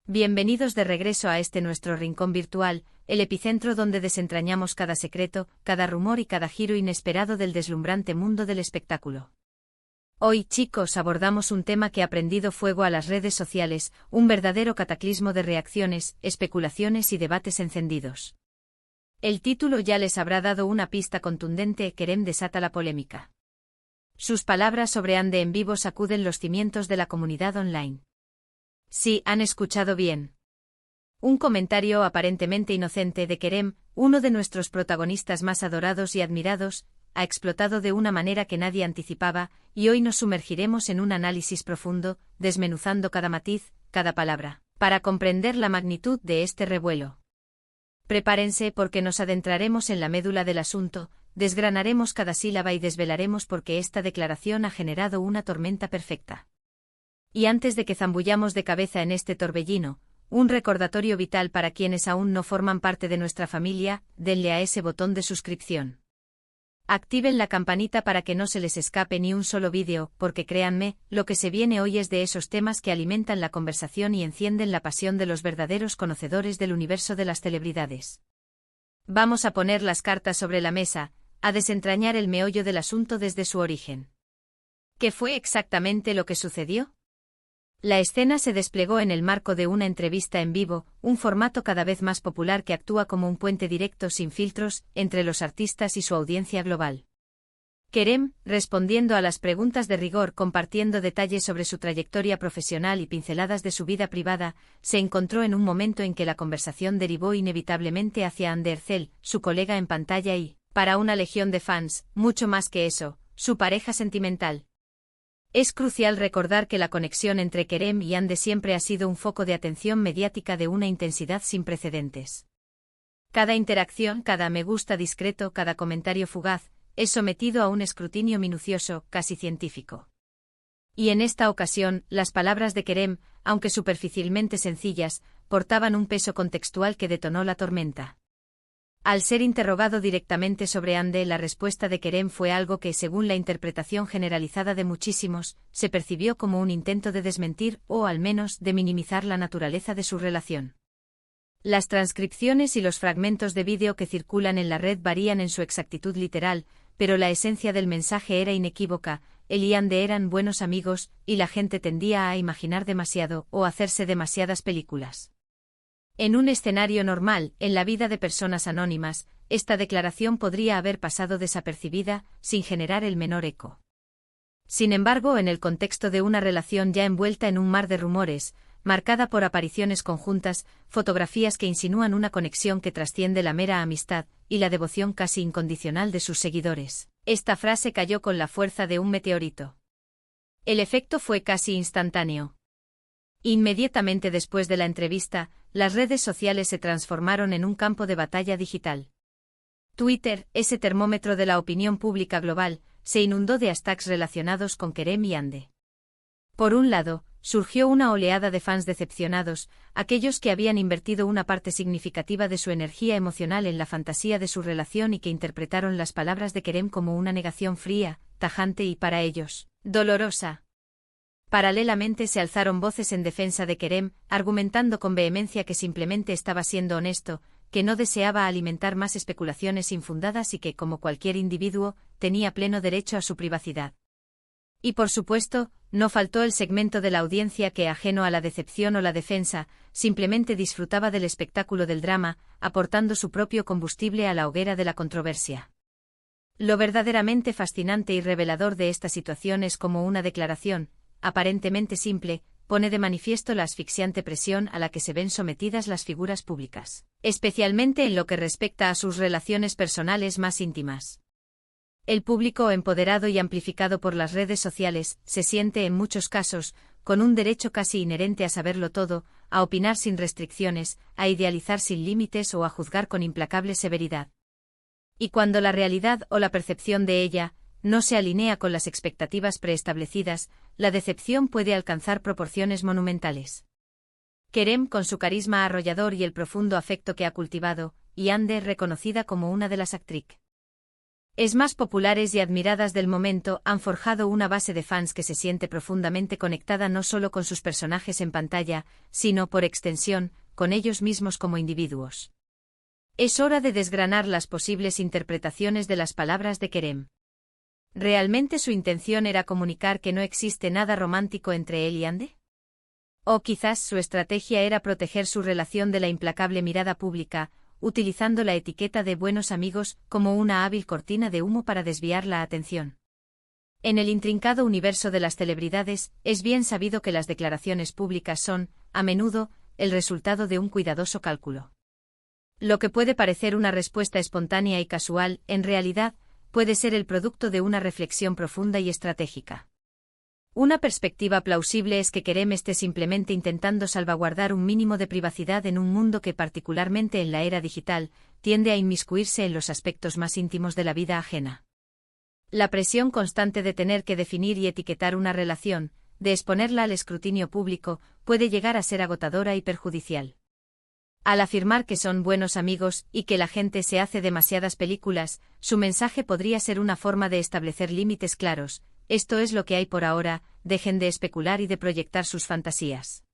Bienvenidos de regreso a este nuestro rincón virtual, el epicentro donde desentrañamos cada secreto, cada rumor y cada giro inesperado del deslumbrante mundo del espectáculo. Hoy, chicos, abordamos un tema que ha prendido fuego a las redes sociales, un verdadero cataclismo de reacciones, especulaciones y debates encendidos. El título ya les habrá dado una pista contundente: Kerem desata la polémica. Sus palabras sobre Ande en vivo sacuden los cimientos de la comunidad online. Sí, han escuchado bien. Un comentario aparentemente inocente de Kerem, uno de nuestros protagonistas más adorados y admirados, ha explotado de una manera que nadie anticipaba, y hoy nos sumergiremos en un análisis profundo, desmenuzando cada matiz, cada palabra, para comprender la magnitud de este revuelo. Prepárense porque nos adentraremos en la médula del asunto, desgranaremos cada sílaba y desvelaremos por qué esta declaración ha generado una tormenta perfecta. Y antes de que zambullamos de cabeza en este torbellino, un recordatorio vital para quienes aún no forman parte de nuestra familia: denle a ese botón de suscripción. Activen la campanita para que no se les escape ni un solo vídeo, porque créanme, lo que se viene hoy es de esos temas que alimentan la conversación y encienden la pasión de los verdaderos conocedores del universo de las celebridades. Vamos a poner las cartas sobre la mesa, a desentrañar el meollo del asunto desde su origen. ¿Qué fue exactamente lo que sucedió? La escena se desplegó en el marco de una entrevista en vivo, un formato cada vez más popular que actúa como un puente directo sin filtros entre los artistas y su audiencia global. Kerem, respondiendo a las preguntas de rigor, compartiendo detalles sobre su trayectoria profesional y pinceladas de su vida privada, se encontró en un momento en que la conversación derivó inevitablemente hacia Hande Erçel, su colega en pantalla y, para una legión de fans, mucho más que eso, su pareja sentimental. Es crucial recordar que la conexión entre Kerem y Hande siempre ha sido un foco de atención mediática de una intensidad sin precedentes. Cada interacción, cada me gusta discreto, cada comentario fugaz, es sometido a un escrutinio minucioso, casi científico. Y en esta ocasión, las palabras de Kerem, aunque superficialmente sencillas, portaban un peso contextual que detonó la tormenta. Al ser interrogado directamente sobre Hande, la respuesta de Kerem fue algo que, según la interpretación generalizada de muchísimos, se percibió como un intento de desmentir, o al menos de minimizar la naturaleza de su relación. Las transcripciones y los fragmentos de vídeo que circulan en la red varían en su exactitud literal, pero la esencia del mensaje era inequívoca: él y Hande eran buenos amigos, y la gente tendía a imaginar demasiado o hacerse demasiadas películas. En un escenario normal, en la vida de personas anónimas, esta declaración podría haber pasado desapercibida, sin generar el menor eco. Sin embargo, en el contexto de una relación ya envuelta en un mar de rumores, marcada por apariciones conjuntas, fotografías que insinúan una conexión que trasciende la mera amistad, y la devoción casi incondicional de sus seguidores, esta frase cayó con la fuerza de un meteorito. El efecto fue casi instantáneo. Inmediatamente después de la entrevista, las redes sociales se transformaron en un campo de batalla digital. Twitter, ese termómetro de la opinión pública global, se inundó de hashtags relacionados con Kerem y Hande. Por un lado, surgió una oleada de fans decepcionados, aquellos que habían invertido una parte significativa de su energía emocional en la fantasía de su relación y que interpretaron las palabras de Kerem como una negación fría, tajante y, para ellos, dolorosa. Paralelamente se alzaron voces en defensa de Kerem, argumentando con vehemencia que simplemente estaba siendo honesto, que no deseaba alimentar más especulaciones infundadas y que, como cualquier individuo, tenía pleno derecho a su privacidad. Y por supuesto, no faltó el segmento de la audiencia que, ajeno a la decepción o la defensa, simplemente disfrutaba del espectáculo del drama, aportando su propio combustible a la hoguera de la controversia. Lo verdaderamente fascinante y revelador de esta situación es cómo una declaración, aparentemente simple, pone de manifiesto la asfixiante presión a la que se ven sometidas las figuras públicas, especialmente en lo que respecta a sus relaciones personales más íntimas. El público, empoderado y amplificado por las redes sociales, se siente en muchos casos, con un derecho casi inherente a saberlo todo, a opinar sin restricciones, a idealizar sin límites o a juzgar con implacable severidad. Y cuando la realidad o la percepción de ella no se alinea con las expectativas preestablecidas, la decepción puede alcanzar proporciones monumentales. Kerem, con su carisma arrollador y el profundo afecto que ha cultivado, y Hande, reconocida como una de las actrices Es más populares y admiradas del momento han forjado una base de fans que se siente profundamente conectada no solo con sus personajes en pantalla, sino, por extensión, con ellos mismos como individuos. Es hora de desgranar las posibles interpretaciones de las palabras de Kerem. ¿Realmente su intención era comunicar que no existe nada romántico entre él y Ande? O quizás su estrategia era proteger su relación de la implacable mirada pública, utilizando la etiqueta de buenos amigos como una hábil cortina de humo para desviar la atención. En el intrincado universo de las celebridades, es bien sabido que las declaraciones públicas son, a menudo, el resultado de un cuidadoso cálculo. Lo que puede parecer una respuesta espontánea y casual, en realidad, puede ser el producto de una reflexión profunda y estratégica. Una perspectiva plausible es que Kerem esté simplemente intentando salvaguardar un mínimo de privacidad en un mundo que, particularmente en la era digital, tiende a inmiscuirse en los aspectos más íntimos de la vida ajena. La presión constante de tener que definir y etiquetar una relación, de exponerla al escrutinio público, puede llegar a ser agotadora y perjudicial. Al afirmar que son buenos amigos y que la gente se hace demasiadas películas, su mensaje podría ser una forma de establecer límites claros. Esto es lo que hay por ahora, dejen de especular y de proyectar sus fantasías.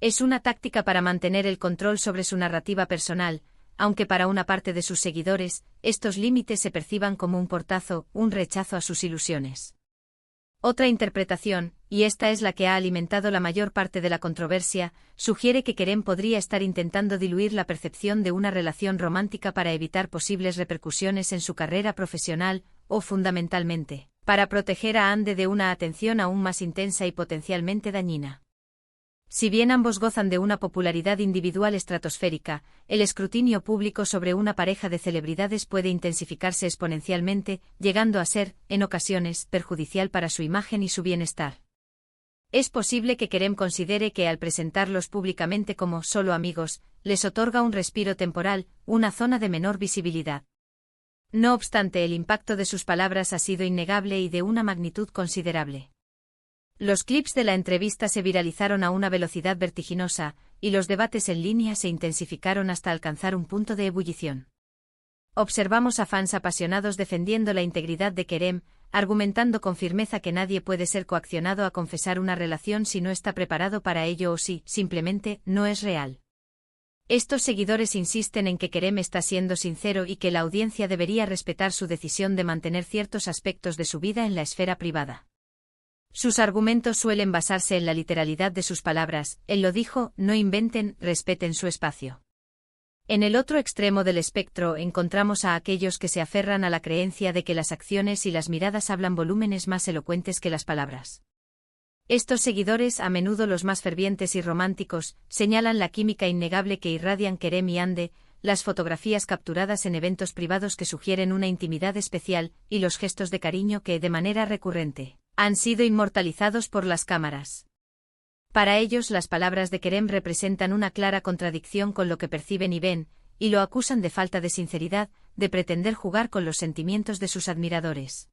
Es una táctica para mantener el control sobre su narrativa personal, aunque para una parte de sus seguidores, estos límites se perciban como un portazo, un rechazo a sus ilusiones. Otra interpretación, y esta es la que ha alimentado la mayor parte de la controversia, sugiere que Kerem podría estar intentando diluir la percepción de una relación romántica para evitar posibles repercusiones en su carrera profesional, o fundamentalmente, para proteger a Ande de una atención aún más intensa y potencialmente dañina. Si bien ambos gozan de una popularidad individual estratosférica, el escrutinio público sobre una pareja de celebridades puede intensificarse exponencialmente, llegando a ser, en ocasiones, perjudicial para su imagen y su bienestar. Es posible que Kerem considere que al presentarlos públicamente como solo amigos, les otorga un respiro temporal, una zona de menor visibilidad. No obstante, el impacto de sus palabras ha sido innegable y de una magnitud considerable. Los clips de la entrevista se viralizaron a una velocidad vertiginosa, y los debates en línea se intensificaron hasta alcanzar un punto de ebullición. Observamos a fans apasionados defendiendo la integridad de Kerem, argumentando con firmeza que nadie puede ser coaccionado a confesar una relación si no está preparado para ello o si, simplemente, no es real. Estos seguidores insisten en que Kerem está siendo sincero y que la audiencia debería respetar su decisión de mantener ciertos aspectos de su vida en la esfera privada. Sus argumentos suelen basarse en la literalidad de sus palabras, él lo dijo, no inventen, respeten su espacio. En el otro extremo del espectro encontramos a aquellos que se aferran a la creencia de que las acciones y las miradas hablan volúmenes más elocuentes que las palabras. Estos seguidores, a menudo los más fervientes y románticos, señalan la química innegable que irradian Kerem y Ande, las fotografías capturadas en eventos privados que sugieren una intimidad especial, y los gestos de cariño que, de manera recurrente, han sido inmortalizados por las cámaras. Para ellos las palabras de Kerem representan una clara contradicción con lo que perciben y ven, y lo acusan de falta de sinceridad, de pretender jugar con los sentimientos de sus admiradores.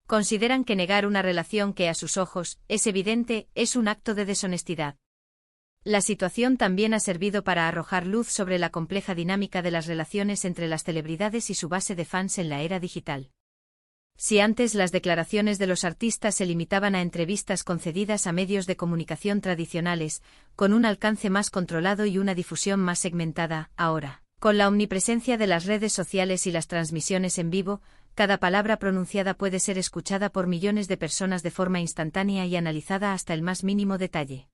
Consideran que negar una relación que a sus ojos es evidente es un acto de deshonestidad. La situación también ha servido para arrojar luz sobre la compleja dinámica de las relaciones entre las celebridades y su base de fans en la era digital. Si antes las declaraciones de los artistas se limitaban a entrevistas concedidas a medios de comunicación tradicionales, con un alcance más controlado y una difusión más segmentada, ahora, con la omnipresencia de las redes sociales y las transmisiones en vivo, cada palabra pronunciada puede ser escuchada por millones de personas de forma instantánea y analizada hasta el más mínimo detalle.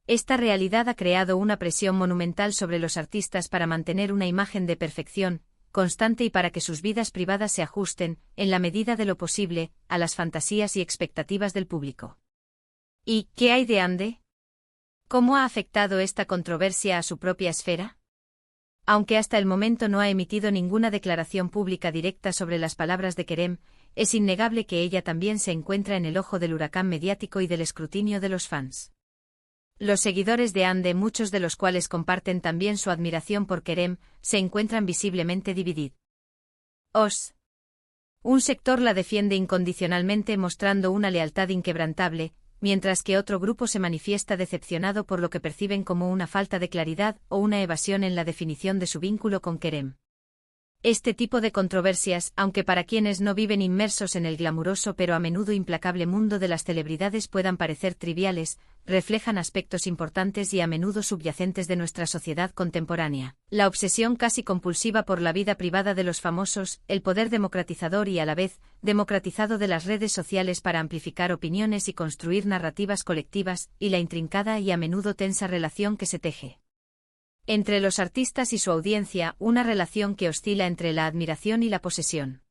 Esta realidad ha creado una presión monumental sobre los artistas para mantener una imagen de perfección constante y para que sus vidas privadas se ajusten, en la medida de lo posible, a las fantasías y expectativas del público. ¿Y qué hay de Ande? ¿Cómo ha afectado esta controversia a su propia esfera? Aunque hasta el momento no ha emitido ninguna declaración pública directa sobre las palabras de Kerem, es innegable que ella también se encuentra en el ojo del huracán mediático y del escrutinio de los fans. Los seguidores de Ande, muchos de los cuales comparten también su admiración por Kerem, se encuentran visiblemente divididos. Un sector la defiende incondicionalmente mostrando una lealtad inquebrantable, mientras que otro grupo se manifiesta decepcionado por lo que perciben como una falta de claridad o una evasión en la definición de su vínculo con Kerem. Este tipo de controversias, aunque para quienes no viven inmersos en el glamuroso pero a menudo implacable mundo de las celebridades puedan parecer triviales, reflejan aspectos importantes y a menudo subyacentes de nuestra sociedad contemporánea. La obsesión casi compulsiva por la vida privada de los famosos, el poder democratizador y a la vez democratizado de las redes sociales para amplificar opiniones y construir narrativas colectivas, y la intrincada y a menudo tensa relación que se teje entre los artistas y su audiencia, una relación que oscila entre la admiración y la posesión.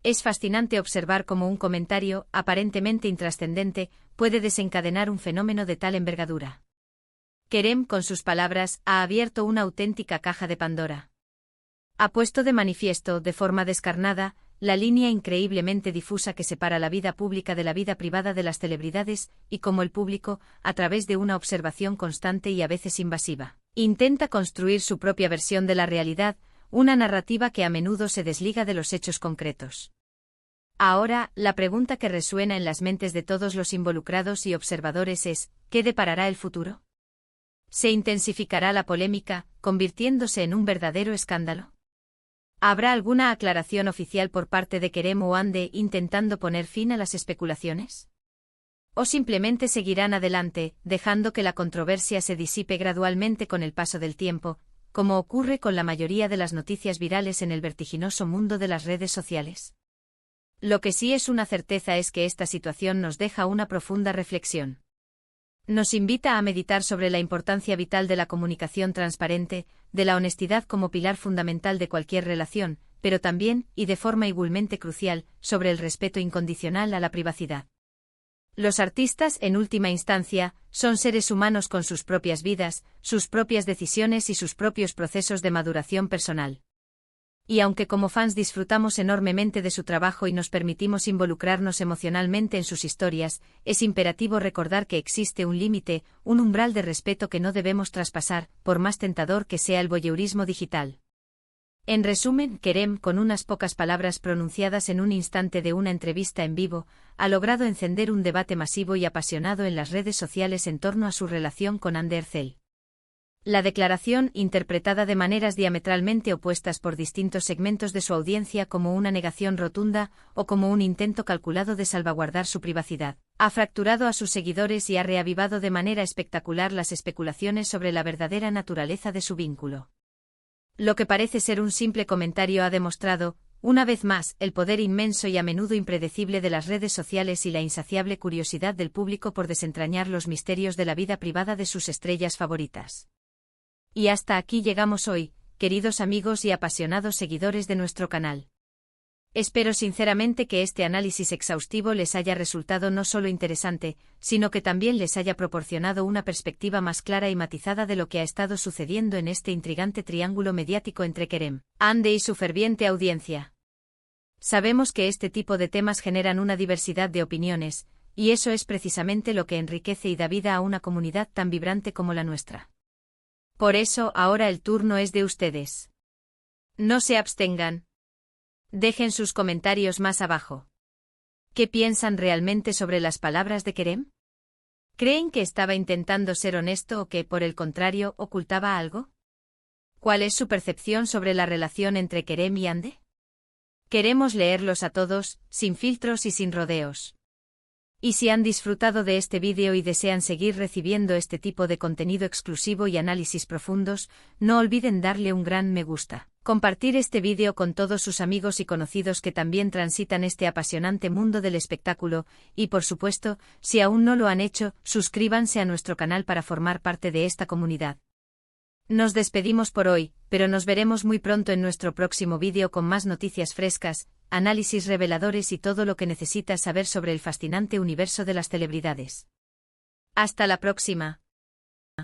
Es fascinante observar cómo un comentario, aparentemente intrascendente, puede desencadenar un fenómeno de tal envergadura. Kerem, con sus palabras, ha abierto una auténtica caja de Pandora. Ha puesto de manifiesto, de forma descarnada, la línea increíblemente difusa que separa la vida pública de la vida privada de las celebridades, y cómo el público, a través de una observación constante y a veces invasiva, intenta construir su propia versión de la realidad, una narrativa que a menudo se desliga de los hechos concretos. Ahora, la pregunta que resuena en las mentes de todos los involucrados y observadores es, ¿qué deparará el futuro? ¿Se intensificará la polémica, convirtiéndose en un verdadero escándalo? ¿Habrá alguna aclaración oficial por parte de Kerem o Hande intentando poner fin a las especulaciones? ¿O simplemente seguirán adelante, dejando que la controversia se disipe gradualmente con el paso del tiempo, como ocurre con la mayoría de las noticias virales en el vertiginoso mundo de las redes sociales? Lo que sí es una certeza es que esta situación nos deja una profunda reflexión. Nos invita a meditar sobre la importancia vital de la comunicación transparente, de la honestidad como pilar fundamental de cualquier relación, pero también, y de forma igualmente crucial, sobre el respeto incondicional a la privacidad. Los artistas, en última instancia, son seres humanos con sus propias vidas, sus propias decisiones y sus propios procesos de maduración personal. Y aunque como fans disfrutamos enormemente de su trabajo y nos permitimos involucrarnos emocionalmente en sus historias, es imperativo recordar que existe un límite, un umbral de respeto que no debemos traspasar, por más tentador que sea el voyeurismo digital. En resumen, Kerem, con unas pocas palabras pronunciadas en un instante de una entrevista en vivo, ha logrado encender un debate masivo y apasionado en las redes sociales en torno a su relación con Hande Erçel. La declaración, interpretada de maneras diametralmente opuestas por distintos segmentos de su audiencia como una negación rotunda o como un intento calculado de salvaguardar su privacidad, ha fracturado a sus seguidores y ha reavivado de manera espectacular las especulaciones sobre la verdadera naturaleza de su vínculo. Lo que parece ser un simple comentario ha demostrado, una vez más, el poder inmenso y a menudo impredecible de las redes sociales y la insaciable curiosidad del público por desentrañar los misterios de la vida privada de sus estrellas favoritas. Y hasta aquí llegamos hoy, queridos amigos y apasionados seguidores de nuestro canal. Espero sinceramente que este análisis exhaustivo les haya resultado no solo interesante, sino que también les haya proporcionado una perspectiva más clara y matizada de lo que ha estado sucediendo en este intrigante triángulo mediático entre Kerem, Hande y su ferviente audiencia. Sabemos que este tipo de temas generan una diversidad de opiniones, y eso es precisamente lo que enriquece y da vida a una comunidad tan vibrante como la nuestra. Por eso, ahora el turno es de ustedes. No se abstengan. Dejen sus comentarios más abajo. ¿Qué piensan realmente sobre las palabras de Kerem? ¿Creen que estaba intentando ser honesto o que, por el contrario, ocultaba algo? ¿Cuál es su percepción sobre la relación entre Kerem y Hande? Queremos leerlos a todos, sin filtros y sin rodeos. Y si han disfrutado de este vídeo y desean seguir recibiendo este tipo de contenido exclusivo y análisis profundos, no olviden darle un gran me gusta, compartir este vídeo con todos sus amigos y conocidos que también transitan este apasionante mundo del espectáculo, y por supuesto, si aún no lo han hecho, suscríbanse a nuestro canal para formar parte de esta comunidad. Nos despedimos por hoy, pero nos veremos muy pronto en nuestro próximo vídeo con más noticias frescas, análisis reveladores y todo lo que necesitas saber sobre el fascinante universo de las celebridades. Hasta la próxima.